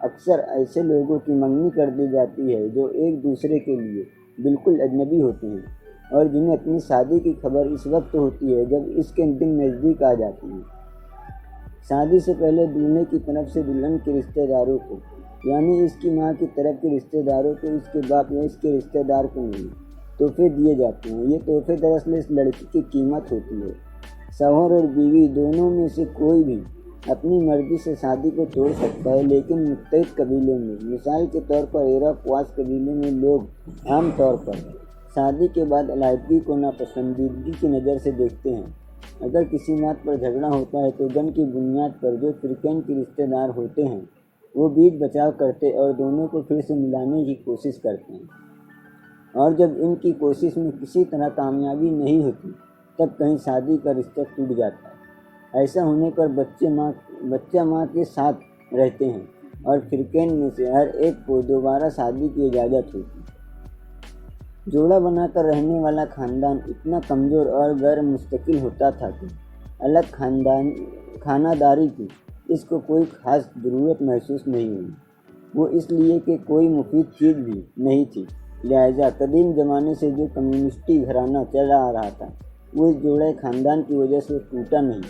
اکثر ایسے لوگوں کی منگنی کر دی جاتی ہے جو ایک دوسرے کے لیے بالکل اجنبی ہوتے ہیں اور جنہیں اپنی شادی کی خبر اس وقت ہوتی ہے جب اس کے دن نزدیک آ جاتی ہے۔ شادی سے پہلے دولہے کی طرف سے دلہن کے رشتہ داروں کو، یعنی اس کی ماں کی طرف کے رشتہ داروں کو، اس کے باپ یا اس کے رشتہ دار کو نہیں، تحفے دیے جاتے ہیں۔ یہ تحفے دراصل اس لڑکی کی قیمت ہوتی ہے۔ شوہر اور بیوی دونوں میں سے کوئی بھی اپنی مرضی سے شادی کو توڑ سکتا ہے، لیکن متحد قبیلوں میں، مثال کے طور پر ایراکواز قبیلے میں، لوگ عام طور پر شادی کے بعد علیحدگی کو ناپسندیدگی کی نظر سے دیکھتے ہیں۔ اگر کسی بات پر جھگڑا ہوتا ہے تو گن کی بنیاد پر جو فریقین کے رشتہ دار ہوتے ہیں وہ بیچ بچاؤ کرتے اور دونوں کو پھر سے ملانے کی کوشش کرتے ہیں، اور جب ان کی کوشش میں کسی طرح کامیابی نہیں ہوتی تب کہیں شادی کا رشتہ ٹوٹ جاتا ہے۔ ایسا ہونے پر بچہ ماں کے ساتھ رہتے ہیں اور فریقین میں سے ہر ایک کو دوبارہ شادی کی اجازت ہوتی ہے۔ جوڑا بنا کر رہنے والا خاندان اتنا کمزور اور غیر مستقل ہوتا تھا کہ الگ خانہ داری کی اس کو کوئی خاص ضرورت محسوس نہیں ہوئی۔ وہ اس لیے کہ کوئی مفید چیز بھی نہیں تھی، لہٰذا قدیم زمانے سے جو کمیونسٹی گھرانہ چلا آ رہا تھا وہ اس جوڑے خاندان کی وجہ سے ٹوٹا نہیں،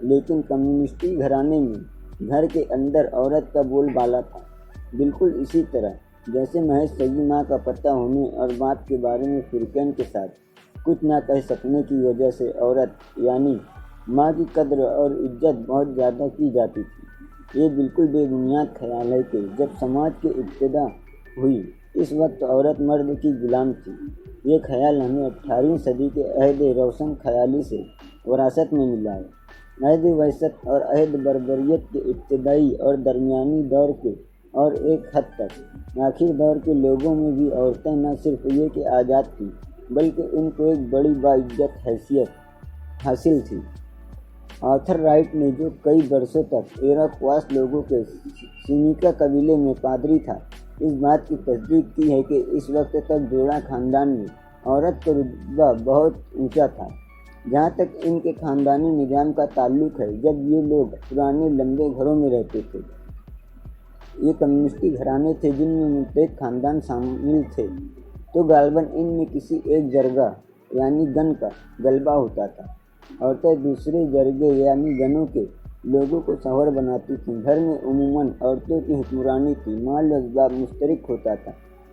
لیکن کمیونسٹی گھرانے میں گھر کے اندر عورت کا بول بالا تھا، بالکل اسی طرح جیسے محض صحیح ماں کا پتہ ہونے اور بات کے بارے میں فریقین کے ساتھ کچھ نہ کہہ سکنے کی وجہ سے عورت یعنی ماں کی قدر اور عزت بہت زیادہ کی جاتی تھی۔ یہ بالکل بے بنیاد خیال ہے کہ جب سماج کی ابتدا ہوئی اس وقت عورت مرد کی غلام تھی۔ یہ خیال ہمیں 18ویں صدی کے عہد روشن خیالی سے وراثت میں ملا ہے۔ عہد وسط اور عہد بربریت کے ابتدائی اور درمیانی دور کے اور ایک حد تک آخری دور کے لوگوں میں بھی عورتیں نہ صرف یہ کہ آزاد تھیں بلکہ ان کو ایک بڑی باعزت حیثیت حاصل تھی۔ آرتھر رائٹ نے جو کئی برسوں تک ایراکواز لوگوں کے سینیکا قبیلے میں پادری تھا، اس بات کی تصدیق کی ہے کہ اس وقت تک جوڑا خاندان میں عورت کا رتبہ بہت اونچا تھا۔ جہاں تک ان کے خاندانی نظام کا تعلق ہے، جب یہ لوگ پرانے لمبے گھروں میں رہتے تھے، یہ کمیونسٹی گھرانے تھے جن میں متحد خاندان شامل تھے، تو غالباً ان میں کسی ایک جرگہ یعنی گن کا غلبہ ہوتا تھا۔ عورتیں دوسرے جرگے یعنی گنوں کے لوگوں کو شوہر بناتی تھیں۔ گھر میں عموماً عورتوں کی حکمرانی تھی، مال و اسباب مشترک ہوتا تھا،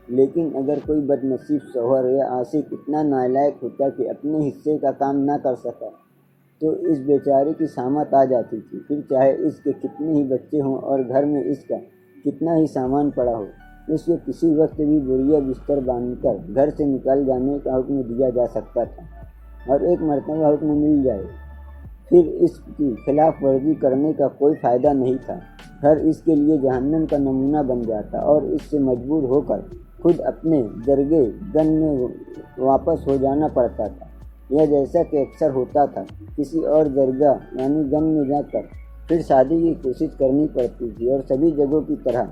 لیکن اگر کوئی بد نصیب شوہر یا عاشق اتنا نالائق ہوتا کہ اپنے حصے کا کام نہ کر سکا تو اس بیچارے کی شامت آ جاتی تھی، پھر چاہے اس کے کتنے ہی بچے ہوں اور گھر میں اس کا کتنا ہی سامان پڑا ہو، اس کو کسی وقت بھی بوریا بستر باندھ کر گھر سے نکال جانے کا حکم دیا جا سکتا تھا، اور ایک مرتبہ حکم مل جائے پھر اس کی خلاف ورزی کرنے کا کوئی فائدہ نہیں تھا۔ گھر اس کے لیے جہنم کا نمونہ بن جاتا اور اس سے مجبور ہو کر خود اپنے جرگے گن میں واپس ہو جانا پڑتا تھا، یا جیسا کہ اکثر ہوتا تھا کسی اور جرگہ یعنی گن میں جا کر پھر شادی کی کوشش کرنی پڑتی تھی۔ اور سبھی جگہوں کی طرح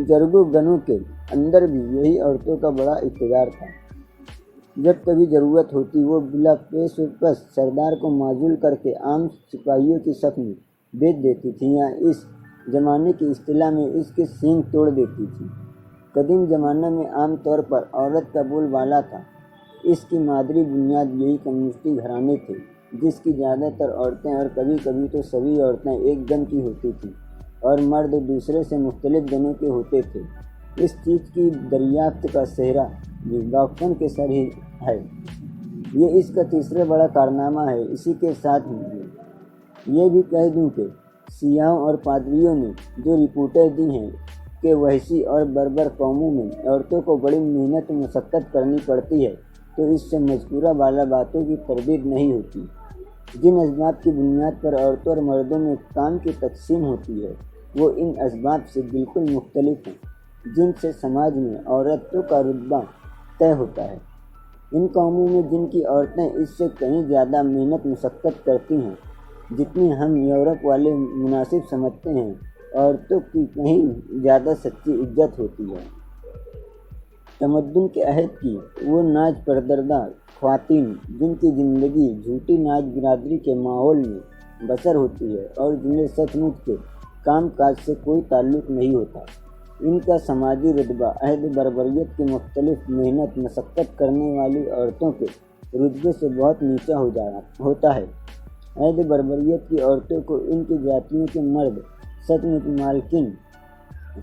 جرگوں گنوں کے اندر بھی یہی عورتوں کا بڑا اقتدار تھا۔ جب کبھی ضرورت ہوتی وہ بلا پیش و پس سردار کو معزول کر کے عام سپاہیوں کی صف میں بیچ دیتی تھیں، یا اس زمانے کی اصطلاح میں اس کے سینگ توڑ دیتی تھیں۔ قدیم زمانہ میں عام طور پر عورت کا بول بالا تھا۔ اس کی مادری بنیاد یہی کمیونسٹی گھرانے تھے، جس کی زیادہ تر عورتیں اور کبھی کبھی تو سبھی عورتیں ایک گن کی ہوتی تھیں اور مرد دوسرے سے مختلف گنوں کے ہوتے تھے۔ اس چیز کی دریافت کا سہرا بھی ڈاکٹن کے سر ہی ہے۔ یہ اس کا تیسرا بڑا کارنامہ ہے۔ اسی کے ساتھ یہ بھی کہہ دوں کہ سیاحوں اور پادریوں نے جو رپورٹیں دی ہیں کہ وحشی اور بربر قوموں میں عورتوں کو بڑی محنت و مشقت کرنی پڑتی ہے، تو اس سے مذکورہ بالا باتوں کی تردید نہیں ہوتی۔ جن اسباب کی بنیاد پر عورتوں اور مردوں میں کام کی تقسیم ہوتی ہے وہ ان اسباب سے بالکل مختلف ہیں جن سے سماج میں عورتوں کا رتبہ طے ہوتا ہے۔ ان قوموں میں جن کی عورتیں اس سے کہیں زیادہ محنت مشقت کرتی ہیں جتنی ہم یورپ والے مناسب سمجھتے ہیں، عورتوں کی کہیں زیادہ سچی عزت ہوتی ہے۔ تمدن کے عہد کی وہ ناز پردردہ خواتین جن کی زندگی جھوٹی ناز برادری کے ماحول میں بسر ہوتی ہے اور جنہیں سچ مچ کے کام کاج سے کوئی تعلق نہیں ہوتا۔ ان کا سماجی رتبہ عہد بربریت کی مختلف محنت مشقت کرنے والی عورتوں کے رتبے سے بہت نیچا ہوتا ہے۔ عہد بربریت کی عورتوں کو ان کی جاتیوں کے مرد سچ مچ مالکن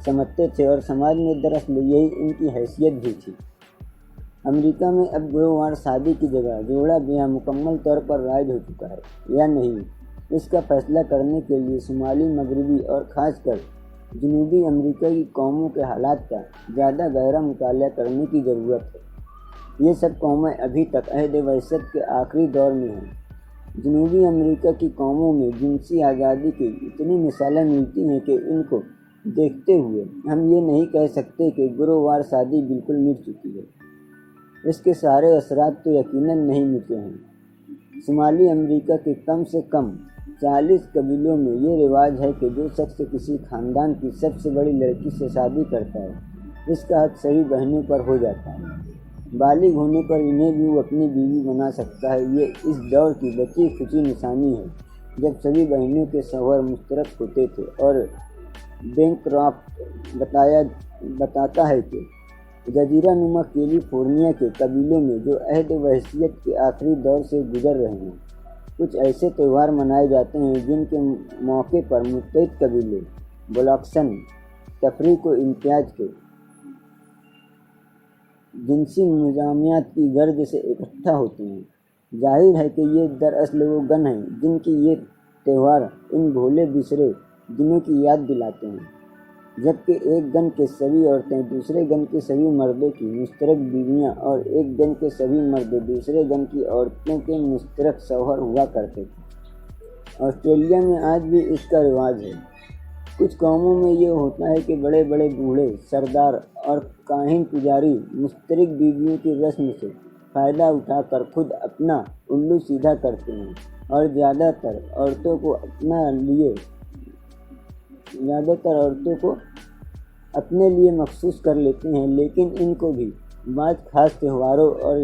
سمجھتے تھے اور سماج میں دراصل یہی ان کی حیثیت بھی تھی۔ امریکہ میں اب گروہوار شادی کی جگہ جوڑا بیاہ مکمل طور پر رائج ہو چکا ہے یا نہیں، اس کا فیصلہ کرنے کے لیے شمالی مغربی اور خاص کر جنوبی امریکہ کی قوموں کے حالات کا زیادہ گہرا مطالعہ کرنے کی ضرورت ہے۔ یہ سب قومیں ابھی تک عہد وحشت کے آخری دور میں ہیں۔ جنوبی امریکہ کی قوموں میں جنسی آزادی کی اتنی مثالیں ملتی ہیں کہ ان کو دیکھتے ہوئے ہم یہ نہیں کہہ سکتے کہ گروہوار شادی بالکل مٹ چکی ہے۔ اس کے سارے اثرات تو یقیناً نہیں مٹے ہیں۔ شمالی امریکہ کے کم سے کم 40 قبیلوں میں یہ رواج ہے کہ جو شخص کسی خاندان کی سب سے بڑی لڑکی سے شادی کرتا ہے اس کا حق سبھی بہنوں پر ہو جاتا ہے۔ بالغ ہونے پر انہیں بھی وہ اپنی بیوی بنا سکتا ہے۔ یہ اس دور کی بچی کھچی نشانی ہے جب سبھی بہنوں کے شوہر مشترک ہوتے تھے، اور بینکرافٹ بتاتا ہے کہ جزیرہ نما کیلیفورنیا کے قبیلوں میں جو عہد وحشیت کے آخری دور سے گزر رہے ہیں، کچھ ایسے تہوار منائے جاتے ہیں جن کے موقع پر متحد قبیلے بلاکسن تفریق و امتیاز کے جنسی انتظامیات کی غرض سے اکٹھا ہوتے ہیں۔ ظاہر ہے کہ یہ دراصل وہ گن ہیں جن کی یہ تہوار ان بھولے بسرے دنوں کی یاد دلاتے ہیں، جبکہ ایک گن کے سبھی عورتیں دوسرے گن کے سبھی مردوں کی مشترک بیویاں اور ایک گن کے سبھی مرد دوسرے گن کی عورتوں کے مشترک شوہر ہوا کرتے تھے۔ آسٹریلیا میں آج بھی اس کا رواج ہے۔ کچھ قوموں میں یہ ہوتا ہے کہ بڑے بڑے بوڑھے سردار اور کاہن پجاری مشترک بیویوں کی رسم سے فائدہ اٹھا کر خود اپنا الو سیدھا کرتے ہیں اور زیادہ تر عورتوں کو اپنے لیے مخصوص کر لیتے ہیں، لیکن ان کو بھی بعض خاص تہواروں اور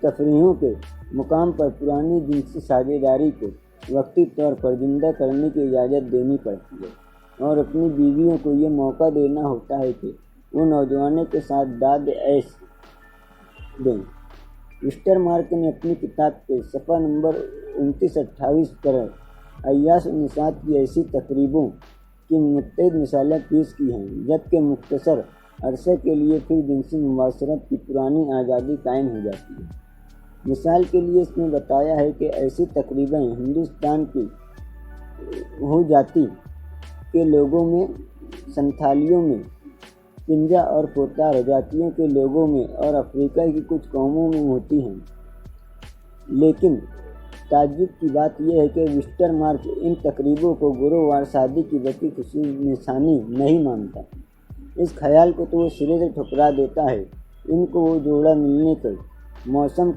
تفریحوں کے مقام پر پرانی جنسی ساجھیداری کو وقتی طور پر زندہ کرنے کی اجازت دینی پڑتی ہے اور اپنی بیویوں کو یہ موقع دینا ہوتا ہے کہ وہ نوجوانوں کے ساتھ داد عیش دیں۔ وسٹرمارک نے اپنی کتاب کے صفحہ نمبر 29-28 پر عیاش النساء کی ایسی تقریبوں کی متعدد مثالیں پیش کی ہیں جبکہ مختصر عرصے کے لیے پھر جنسی مباشرت کی پرانی آزادی قائم ہو جاتی ہے۔ مثال کے لیے اس نے بتایا ہے کہ ایسی تقریبیں ہندوستان کی ہو جاتی کے لوگوں میں، سنتھالیوں میں، پنجا اور پوتار جاتیوں کے لوگوں میں اور افریقہ کی کچھ قوموں میں ہوتی ہیں، لیکن تعجب کی بات یہ ہے کہ وسٹرمارک ان تقریبوں کو گروہوار شادی کی بڑی خوشی نشانی نہیں مانتا۔ اس خیال کو تو وہ سرے سے ٹھکرا دیتا ہے۔ ان کو وہ جوڑا ملنے کے موسم